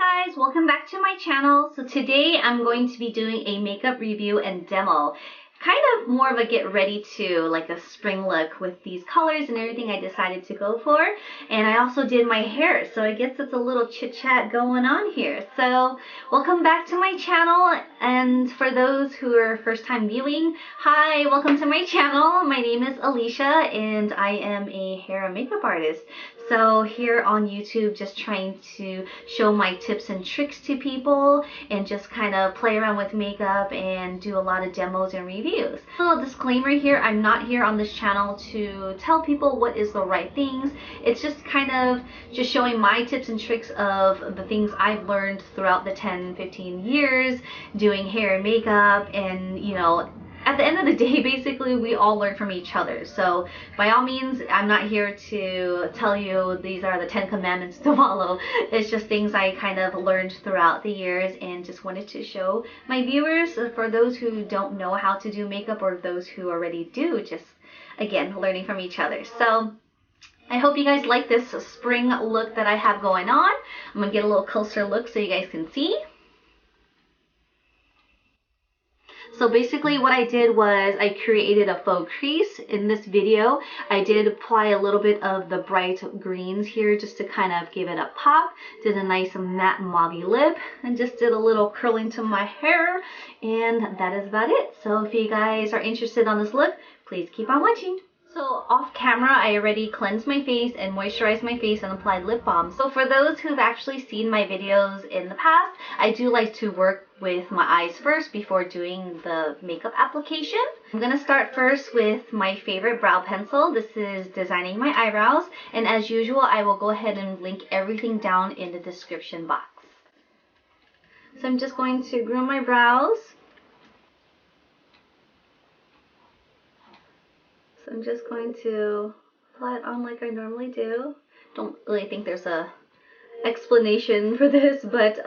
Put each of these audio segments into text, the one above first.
Hi guys, welcome back to my channel. So today I'm going to be doing a makeup review and demo. Kind of more of a get ready to, like a spring look with these colors and everything I decided to go for. And I also did my hair, so I guess it's a little chit chat going on here. So welcome back to my channel, and for those who are first time viewing, hi, welcome to my channel. My name is Alicia and I am a hair and makeup artist. So here on YouTube, just trying to show my tips and tricks to people and just kind of play around with makeup and do a lot of demos and reviews. So disclaimer here, I'm not here on this channel to tell people what is the right things. It's just kind of just showing my tips and tricks of the things I've learned throughout the 10-15 years doing hair and makeup, and you know, at the end of the day, basically, we all learn from each other. So by all means, I'm not here to tell you these are the 10 commandments to follow. It's just things I kind of learned throughout the years and just wanted to show my viewers, for those who don't know how to do makeup or those who already do, just again, learning from each other. So I hope you guys like this spring look that I have going on. I'm going to get a little closer look so you guys can see. So basically what I did was I created a faux crease in this video. I did apply a little bit of the bright greens here just to kind of give it a pop. Did a nice matte mauve lip and just did a little curling to my hair, and that is about it. So if you guys are interested on this look, please keep on watching. So off camera, I already cleansed my face and moisturized my face and applied lip balm. So for those who've actually seen my videos in the past, I do like to work with my eyes first before doing the makeup application. I'm going to start first with my favorite brow pencil. This is Designing My Eyebrows, and as usual, I will go ahead and link everything down in the description box. So I'm just going to groom my brows. So I'm just going to apply it on like I normally do. Don't really think there's a explanation for this, but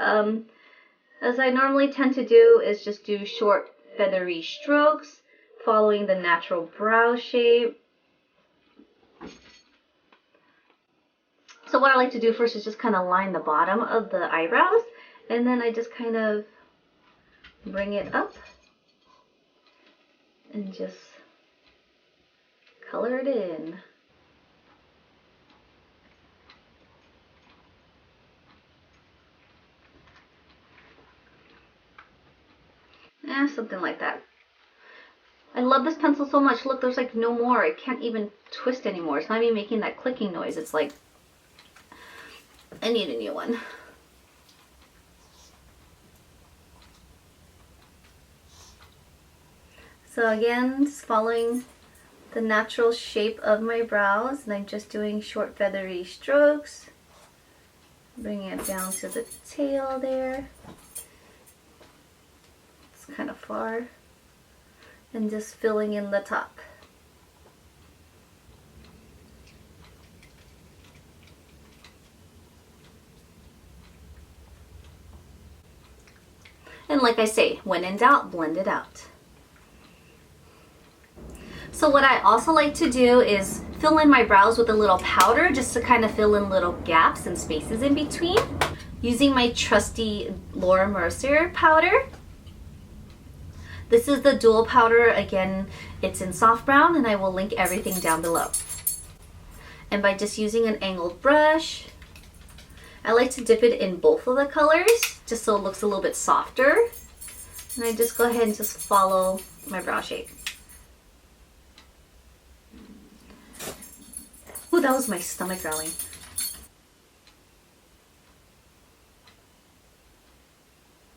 as I normally tend to do is just do short feathery strokes following the natural brow shape. So what I like to do first is just kind of line the bottom of the eyebrows, and then I just kind of bring it up and just color it in. Something like that. I love this pencil so much. Look, there's like no more. I can't even twist anymore. It's not even making that clicking noise. It's like, I need a new one. So again, just following the natural shape of my brows, and I'm just doing short feathery strokes, bringing it down to the tail there. It's kind of far, and just filling in the top. And like I say, when in doubt, blend it out. So what I also like to do is fill in my brows with a little powder just to kind of fill in little gaps and spaces in between, using my trusty Laura Mercier powder. This is the dual powder. Again, it's in soft brown, and I will link everything down below. And by just using an angled brush, I like to dip it in both of the colors just so it looks a little bit softer. And I just go ahead and just follow my brow shape. Ooh, that was my stomach growling.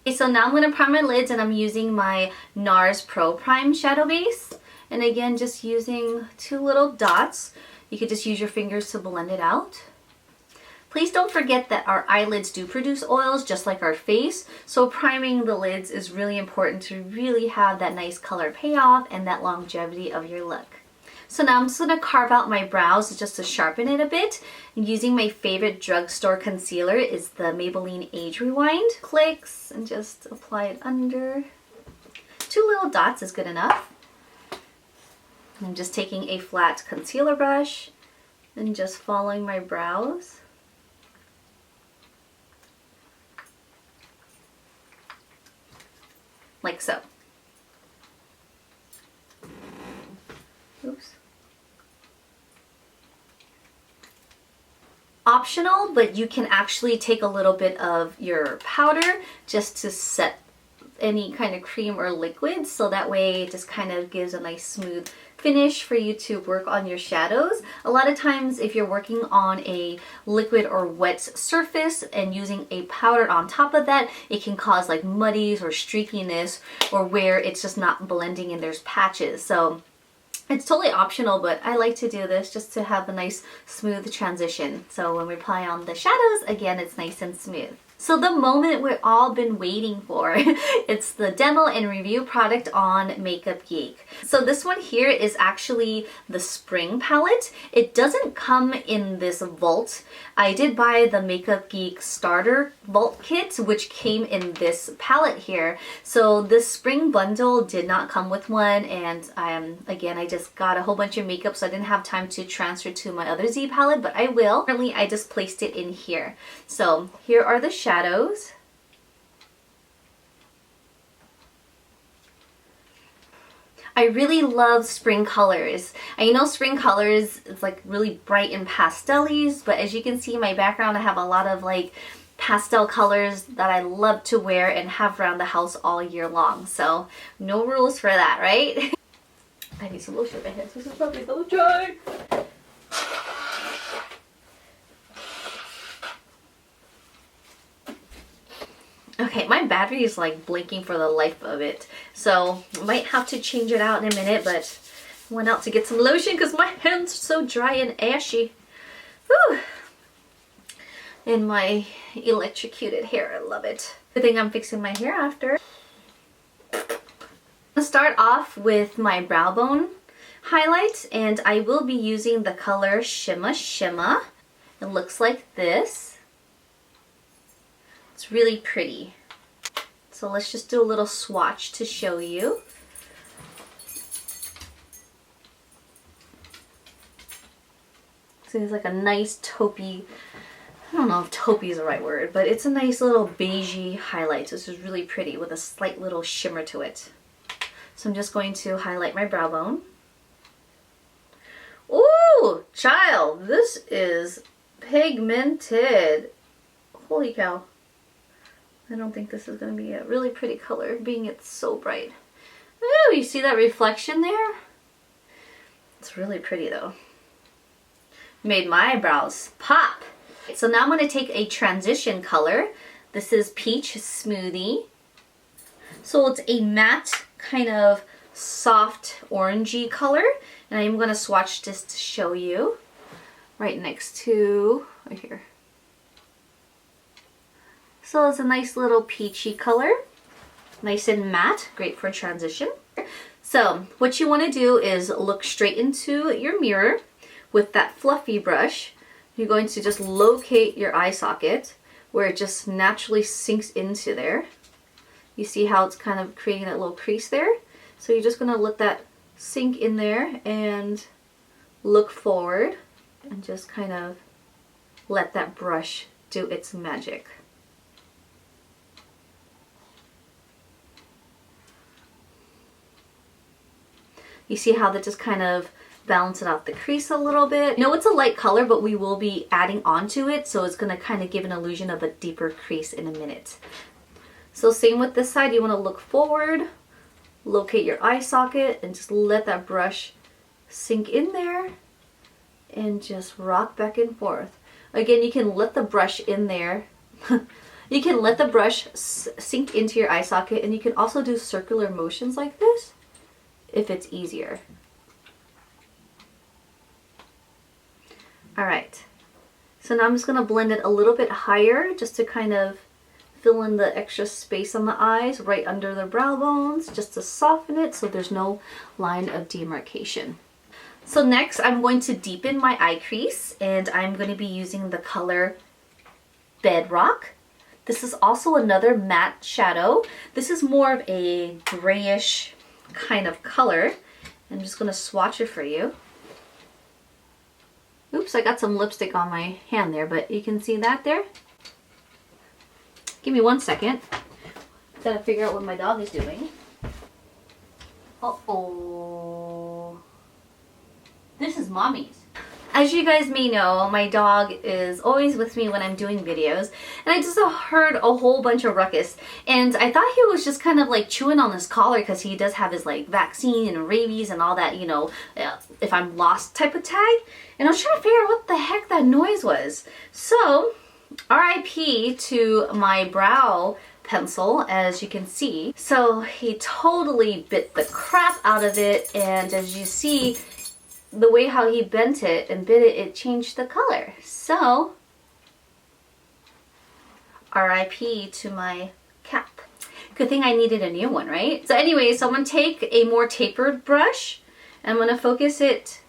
Okay, so now I'm going to prime my lids, and I'm using my NARS Pro Prime Shadow Base. And again, just using two little dots. You could just use your fingers to blend it out. Please don't forget that our eyelids do produce oils just like our face, so priming the lids is really important to really have that nice color payoff and that longevity of your look. So now I'm just going to carve out my brows just to sharpen it a bit. And using my favorite drugstore concealer is the Maybelline Age Rewind. Clicks and just apply it under. Two little dots is good enough. I'm just taking a flat concealer brush and just following my brows. like so. Oops. Optional, but you can actually take a little bit of your powder just to set any kind of cream or liquid, so that way it just kind of gives a nice smooth finish for you to work on your shadows. A lot of times if you're working on a liquid or wet surface and using a powder on top of that, it can cause like muddies or streakiness, or where it's just not blending and there's patches. So it's totally optional, but I like to do this just to have a nice smooth transition. So when we apply on the shadows, again, it's nice and smooth. So the moment we've all been waiting for, it's the demo and review product on Makeup Geek. So this one here is actually the spring palette. It doesn't come in this vault. I did buy the Makeup Geek starter vault kit, which came in this palette here. So this spring bundle did not come with one, and again, I just got a whole bunch of makeup, so I didn't have time to transfer to my other Z palette, but I will. Currently, I just placed it in here. So here are the shadows. I really love spring colors. I know spring colors is like really bright and pastel-y, but as you can see in my background, I have a lot of like pastel colors that I love to wear and have around the house all year long. So no rules for that, right? I need some lotion. My hands are so probably so dry. Okay, my battery is like blinking for the life of it, so I might have to change it out in a minute, but I went out to get some lotion because my hands are so dry and ashy. Whew. And my electrocuted hair, I love it. Good thing I'm fixing my hair after. I'm gonna start off with my brow bone highlight, and I will be using the color Shimma Shimma. It looks like this. It's really pretty. So let's just do a little swatch to show you. So it's like a nice taupey, I don't know if taupey is the right word, but it's a nice little beigey highlight. So this is really pretty with a slight little shimmer to it. So I'm just going to highlight my brow bone. Ooh, child, this is pigmented. Holy cow. I don't think this is going to be a really pretty color, being it's so bright. Ooh, you see that reflection there? It's really pretty though. Made my eyebrows pop. So now I'm going to take a transition color. This is Peach Smoothie. So it's a matte kind of soft orangey color. And I'm going to swatch this to show you. Right next to, right here. So it's a nice little peachy color, nice and matte, great for transition. So what you want to do is look straight into your mirror with that fluffy brush. You're going to just locate your eye socket where it just naturally sinks into there. You see how it's kind of creating that little crease there? So you're just going to let that sink in there and look forward and just kind of let that brush do its magic. You see how that just kind of balances out the crease a little bit. You know, it's a light color, but we will be adding onto it, so it's going to kind of give an illusion of a deeper crease in a minute. So same with this side, you want to look forward, locate your eye socket, and just let that brush sink in there and just rock back and forth. Again, you can let the brush in there. You can let the brush sink into your eye socket, and you can also do circular motions like this if it's easier. Alright, so now I'm just going to blend it a little bit higher just to kind of fill in the extra space on the eyes right under the brow bones, just to soften it so there's no line of demarcation. So next I'm going to deepen my eye crease, and I'm going to be using the color Bedrock. This is also another matte shadow. This is more of a grayish kind of color. I'm just going to swatch it for you. Oops, I got some lipstick on my hand there, but you can see that there. Give me 1 second. Gotta figure out what my dog is doing. Uh-oh. This is mommy's. As you guys may know, my dog is always with me when I'm doing videos, and I just heard a whole bunch of ruckus, and I thought he was just kind of like chewing on his collar because he does have his like vaccine and rabies and all that, you know, if I'm lost type of tag, and I was trying to figure out what the heck that noise was. So, RIP to my brow pencil, as you can see. So he totally bit the crap out of it, and as you see, the way how he bent it and bit it, it changed the color. So, RIP to my cap. Good thing I needed a new one, right? So anyways, I'm going to take a more tapered brush. I'm going to focus it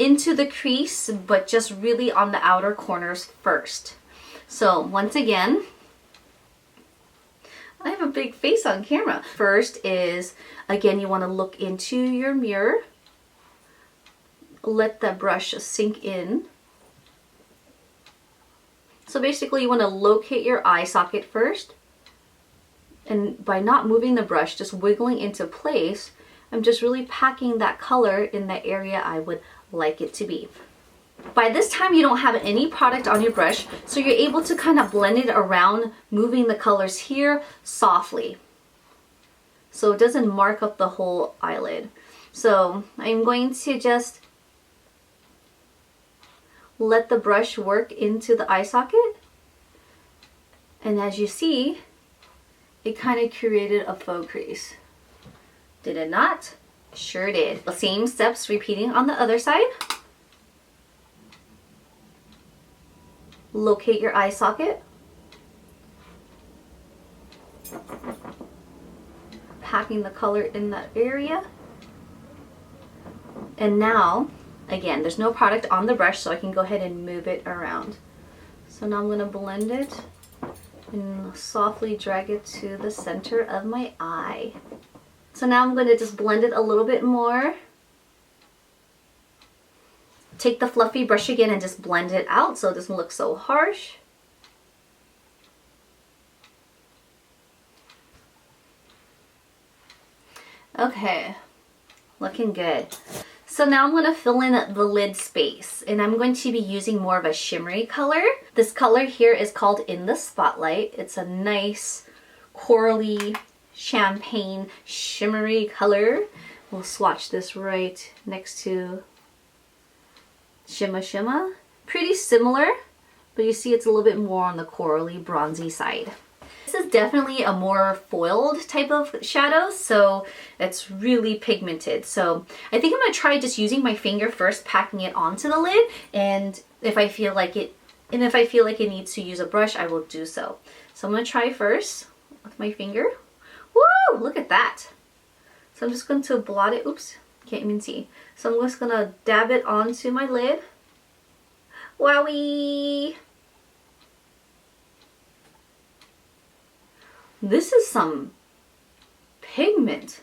into the crease, but just really on the outer corners first. So once again, I have a big face on camera. First is, again, you want to look into your mirror. Let the brush sink in. So basically you want to locate your eye socket first, and by not moving the brush, just wiggling into place, I'm just really packing that color in the area I would like it to be. By this time you don't have any product on your brush, so you're able to kind of blend it around, moving the colors here softly, so it doesn't mark up the whole eyelid. So I'm going to just let the brush work into the eye socket, and as you see, it kind of created a faux crease. Did it not? Sure did. The same steps repeating on the other side. Locate your eye socket. Packing the color in that area. And now, again, there's no product on the brush, so I can go ahead and move it around. So now I'm going to blend it and softly drag it to the center of my eye. So now I'm going to just blend it a little bit more. Take the fluffy brush again and just blend it out so it doesn't look so harsh. Okay, looking good. So now I'm going to fill in the lid space, and I'm going to be using more of a shimmery color. This color here is called In the Spotlight. It's a nice corally champagne shimmery color. We'll swatch this right next to Shimma Shimma. Pretty similar, but you see it's a little bit more on the corally bronzy side. This is definitely a more foiled type of shadow, so it's really pigmented. So I think I'm going to try just using my finger first, packing it onto the lid, and if I feel like it needs to use a brush, I will do so. So I'm going to try first with my finger. Woo! Look at that. So I'm just going to blot it. Oops, can't even see. So I'm just going to dab it onto my lid. Wowie! This is some pigment.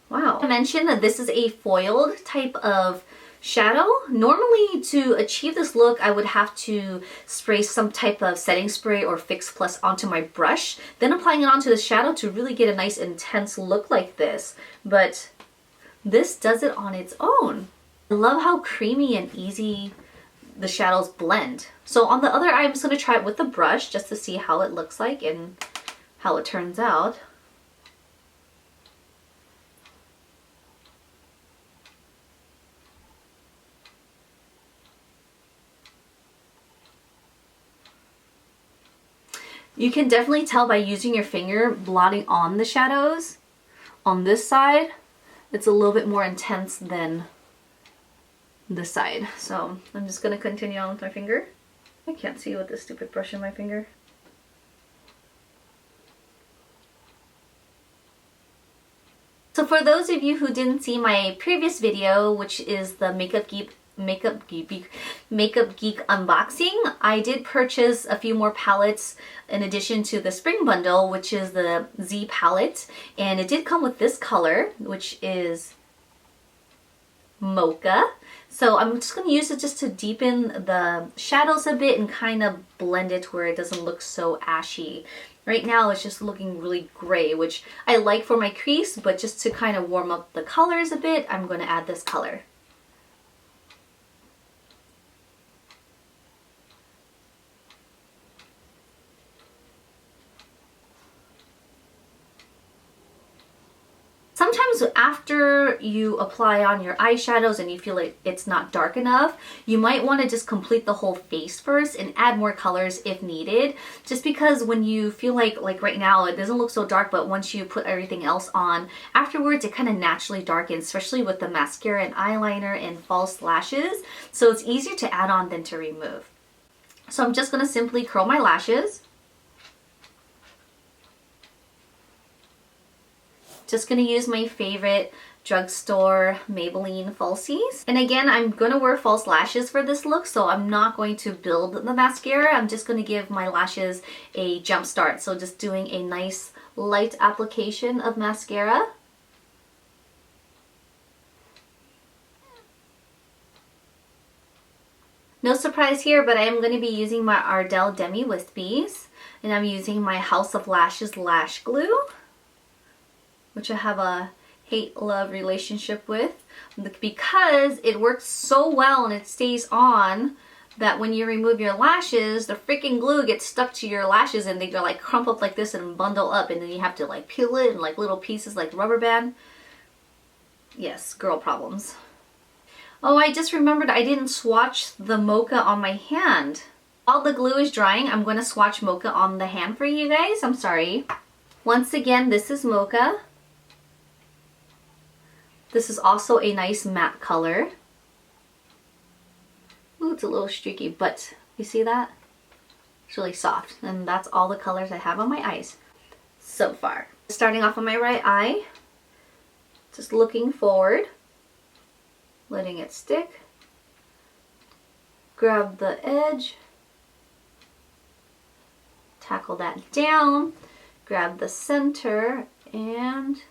Wow. I mentioned that this is a foiled type of shadow. Normally to achieve this look, I would have to spray some type of setting spray or Fix Plus onto my brush, then applying it onto the shadow to really get a nice intense look like this. But this does it on its own. I love how creamy and easy the shadows blend. So on the other eye, I'm just going to try it with the brush just to see how it looks like and how it turns out. You can definitely tell by using your finger blotting on the shadows. On this side, it's a little bit more intense than this side. So I'm just going to continue on with my finger. I can't see with this stupid brush in my finger. So for those of you who didn't see my previous video, which is the Makeup Geek unboxing, I did purchase a few more palettes in addition to the spring bundle, which is the Z palette, and it did come with this color, which is Mocha. So I'm just going to use it just to deepen the shadows a bit and kind of blend it where it doesn't look so ashy. Right now it's just looking really gray, which I like for my crease, but just to kind of warm up the colors a bit, I'm going to add this color. Sometimes after you apply on your eyeshadows and you feel like it's not dark enough, you might want to just complete the whole face first and add more colors if needed. Just because when you feel like right now it doesn't look so dark, but once you put everything else on, afterwards it kind of naturally darkens, especially with the mascara and eyeliner and false lashes. So it's easier to add on than to remove. So I'm just going to simply curl my lashes. Just gonna use my favorite drugstore Maybelline falsies. And again, I'm gonna wear false lashes for this look, so I'm not going to build the mascara. I'm just gonna give my lashes a jump start. So just doing a nice light application of mascara. No surprise here, but I am going to be using my Ardell Demi Wispies, and I'm using my House of Lashes Lash Glue, which I have a hate-love relationship with, because it works so well and it stays on that when you remove your lashes, the freaking glue gets stuck to your lashes and they go like crump up like this and bundle up, and then you have to like peel it in like little pieces like rubber band. Yes, girl problems. Oh, I just remembered I didn't swatch the Mocha on my hand. While the glue is drying, I'm going to swatch Mocha on the hand for you guys. I'm sorry. Once again, this is Mocha. This is also a nice matte color. Ooh, it's a little streaky, but you see that? It's really soft. And that's all the colors I have on my eyes so far. Starting off on my right eye, just looking forward, letting it stick. Grab the edge, tackle that down, grab the center, and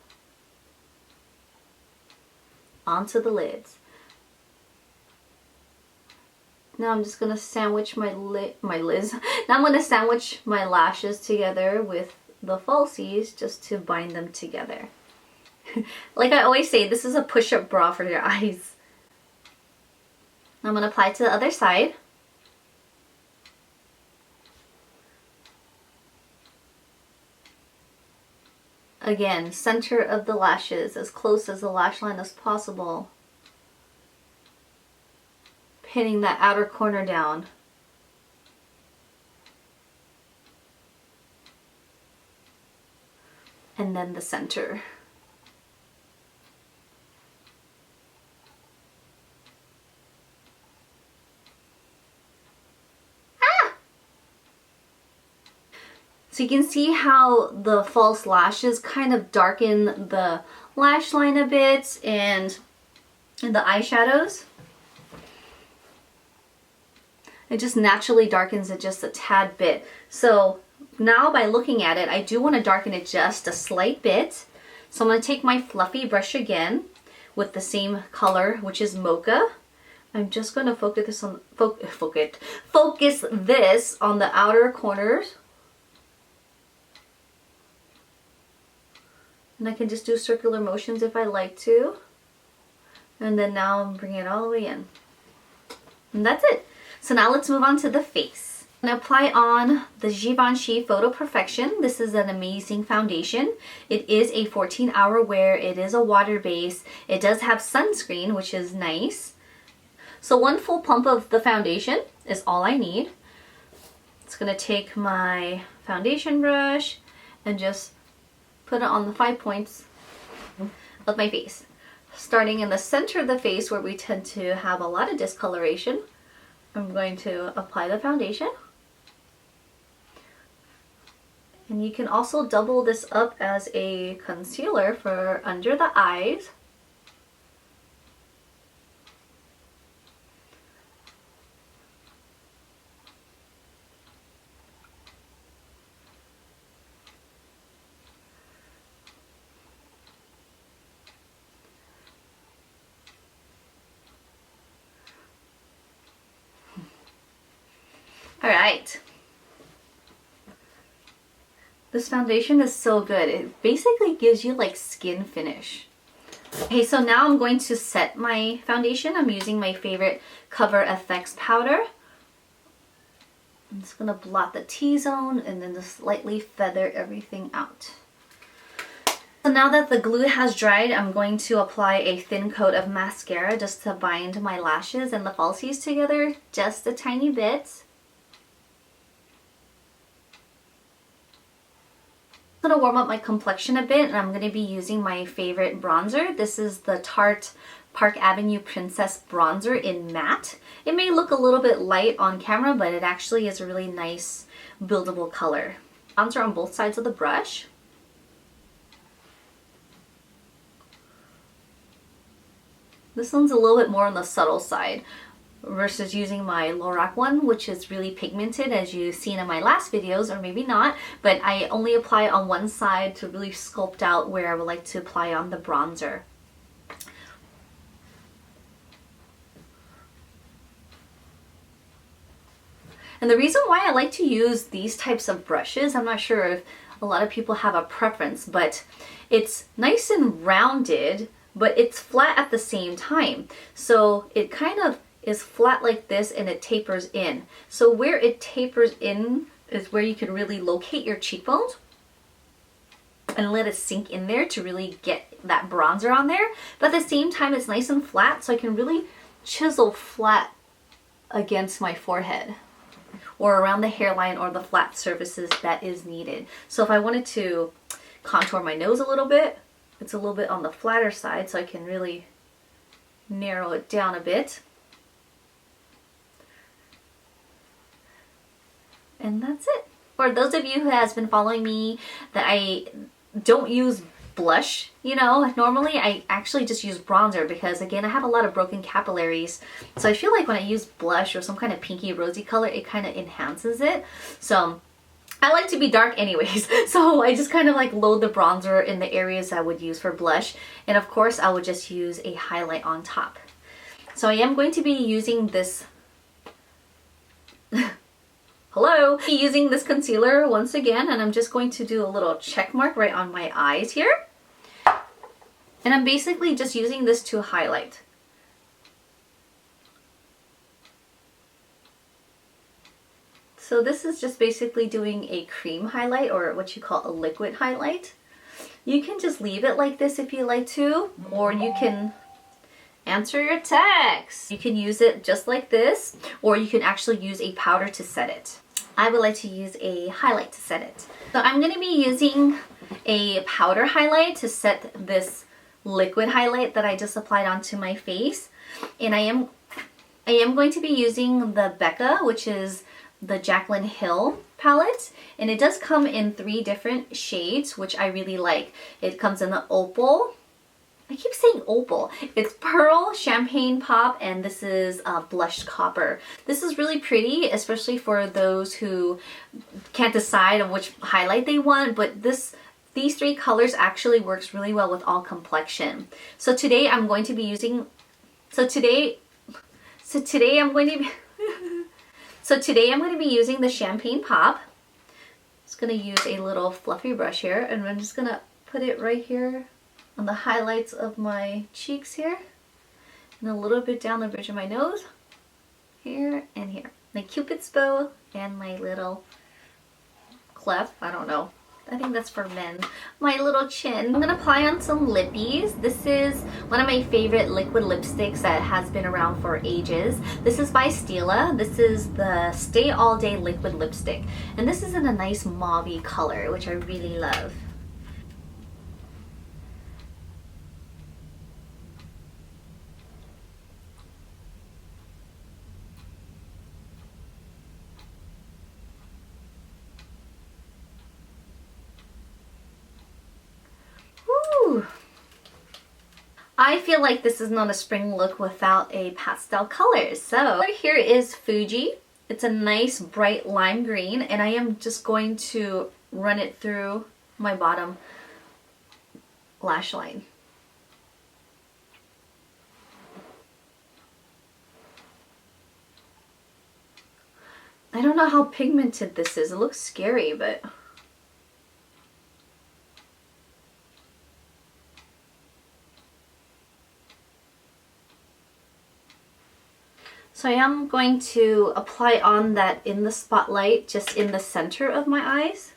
onto the lids. Now I'm just gonna sandwich my lids. Now I'm gonna sandwich my lashes together with the falsies just to bind them together. Like I always say, this is a push-up bra for your eyes. I'm gonna apply to the other side. Again, center of the lashes, as close as the lash line as possible. Pinning that outer corner down. And then the center. So you can see how the false lashes kind of darken the lash line a bit and the eyeshadows. It just naturally darkens it just a tad bit. So now by looking at it, I do want to darken it just a slight bit. So I'm going to take my fluffy brush again with the same color, which is Mocha. I'm just going to focus this on the outer corners. And I can just do circular motions if I like to. And then now I'm bringing it all the way in. And that's it. So now let's move on to the face. I'm going to apply on the Givenchy Photo Perfection. This is an amazing foundation. It is a 14-hour wear. It is a water base. It does have sunscreen, which is nice. So one full pump of the foundation is all I need. It's going to take my foundation brush and just put it on the 5 points of my face. Starting in the center of the face where we tend to have a lot of discoloration, I'm going to apply the foundation. And you can also double this up as a concealer for under the eyes. Alright. This foundation is so good. It basically gives you like skin finish. Okay, so now I'm going to set my foundation. I'm using my favorite Cover FX powder. I'm just going to blot the T-zone and then just lightly feather everything out. So now that the glue has dried, I'm going to apply a thin coat of mascara just to bind my lashes and the falsies together just a tiny bit. I'm going to warm up my complexion a bit, and I'm going to be using my favorite bronzer. This is the Tarte Park Avenue Princess Bronzer in matte. It may look a little bit light on camera, but it actually is a really nice buildable color. Bronzer on both sides of the brush. This one's a little bit more on the subtle side versus using my Lorac one, which is really pigmented, as you've seen in my last videos, or maybe not, but I only apply on one side to really sculpt out where I would like to apply on the bronzer. And the reason why I like to use these types of brushes, I'm not sure if a lot of people have a preference, but it's nice and rounded, but it's flat at the same time. So it kind of is flat like this and it tapers in. So where it tapers in is where you can really locate your cheekbones and let it sink in there to really get that bronzer on there. But at the same time, it's nice and flat, so I can really chisel flat against my forehead or around the hairline or the flat surfaces that is needed. So if I wanted to contour my nose a little bit, it's a little bit on the flatter side, so I can really narrow it down a bit. And that's it. For those of you who has been following me, that I don't use blush, you know, normally I actually just use bronzer because, again, I have a lot of broken capillaries. So I feel like when I use blush or some kind of pinky rosy color, it kind of enhances it. So I like to be dark anyways, so I just kind of like load the bronzer in the areas I would use for blush. And of course, I would just use a highlight on top. So I am going to be using this hello! Using this concealer once again, and I'm just going to do a little check mark right on my eyes here. And I'm basically just using this to highlight. So this is just basically doing a cream highlight, or what you call a liquid highlight. You can just leave it like this if you like to, or you can answer your text. You can use it just like this, or you can actually use a powder to set it. I would like to use a highlight to set it. So I'm going to be using a powder highlight to set this liquid highlight that I just applied onto my face. And I am going to be using the Becca, which is the Jaclyn Hill palette. And it does come in 3 different shades, which I really like. It comes in the opal. I keep saying opal. It's pearl, champagne pop, and this is blushed copper. This is really pretty, especially for those who can't decide on which highlight they want, but these 3 colors actually works really well with all complexion. So today I'm going to be using, today I'm going to be using the champagne pop. Just going to use a little fluffy brush here, and I'm just going to put it right here on the highlights of my cheeks here, and a little bit down the bridge of my nose, here and here. My Cupid's bow and my little clef, I don't know, I think that's for men. My little chin. I'm gonna apply on some lippies. This is one of my favorite liquid lipsticks that has been around for ages. This is by Stila. This is the Stay All Day liquid lipstick, and this is in a nice mauve color, which I really love. I feel like this is not a spring look without a pastel color. So here is Fuji. It's a nice bright lime green, and I am just going to run it through my bottom lash line. I don't know how pigmented this is. It looks scary, but... So I am going to apply on that in the spotlight, just in the center of my eyes.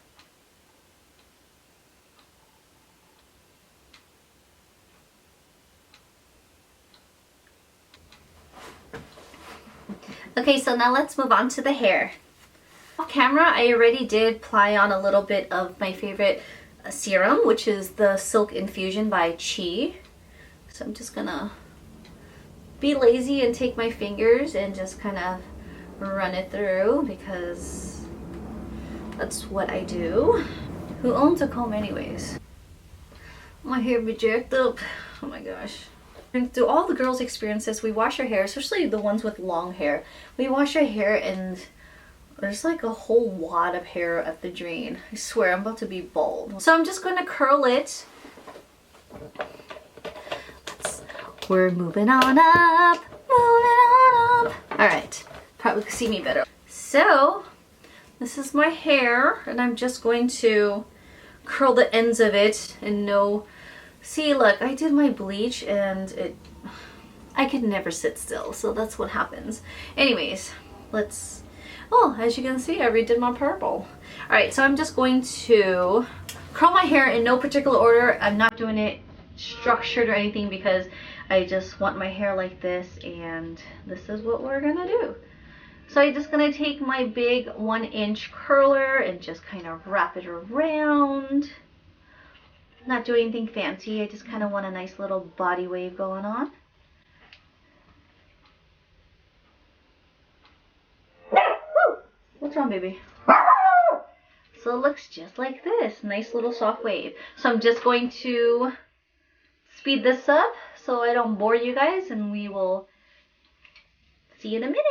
Okay, so now let's move on to the hair. Off camera, I already did apply on a little bit of my favorite serum, which is the Silk Infusion by Chi. So I'm just gonna be lazy and take my fingers and just kind of run it through because that's what I do. Who owns a comb anyways? My hair be jacked up. Oh my gosh. And through all the girls' experiences, we wash our hair, especially the ones with long hair. We wash our hair and there's like a whole wad of hair at the drain. I swear I'm about to be bald. So I'm just gonna curl it. We're moving on up, moving on up. All right, probably see me better. So this is my hair and I'm just going to curl the ends of it and no, see look, I did my bleach and I could never sit still, so that's what happens. Anyways, let's, oh, as you can see, I redid my purple. All right, so I'm just going to curl my hair in no particular order. I'm not doing it structured or anything because I just want my hair like this and this is what we're gonna do. So I'm just gonna take my big 1-inch curler and just kind of wrap it around. Not doing anything fancy, I just kind of want a nice little body wave going on. Woo! What's wrong, baby? So it looks just like this, nice little soft wave. So I'm just going to speed this up so I don't bore you guys, and we will see you in a minute.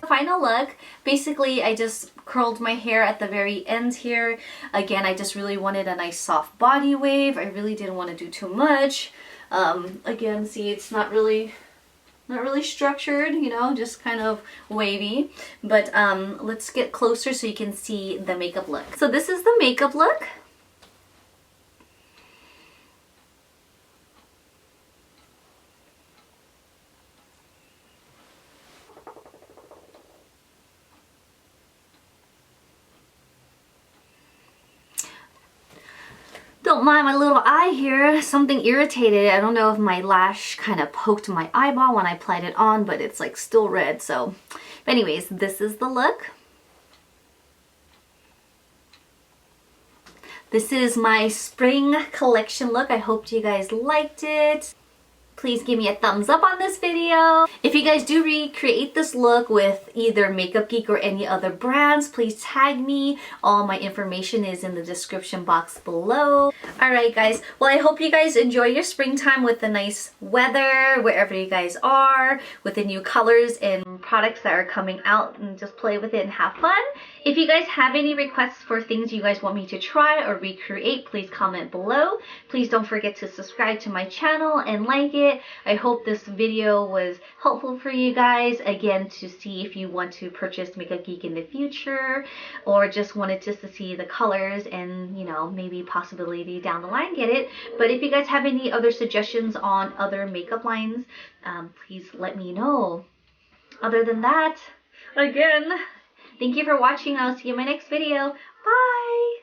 Final look, basically I just curled my hair at the very end here. Again, I just really wanted a nice soft body wave. I really didn't want to do too much. Again, see, it's not really structured, you know, just kind of wavy. But let's get closer so you can see the makeup look. So this is the makeup look. Don't mind my little eye here, something irritated. I don't know if my lash kind of poked my eyeball when I applied it on, but it's like still red. So anyways, this is the look. This is my spring collection look. I hope you guys liked it. Please give me a thumbs up on this video. If you guys do recreate this look with either Makeup Geek or any other brands, please tag me. All my information is in the description box below. Alright guys, well I hope you guys enjoy your springtime with the nice weather, wherever you guys are, with the new colors and products that are coming out, and just play with it and have fun. If you guys have any requests for things you guys want me to try or recreate, please comment below. Please don't forget to subscribe to my channel and like it. I hope this video was helpful for you guys, again, to see if you want to purchase Makeup Geek in the future, or just wanted just to see the colors and, you know, maybe possibility down the line get it. But if you guys have any other suggestions on other makeup lines, please let me know. Other than that, again, thank you for watching. I'll see you in my next video. Bye!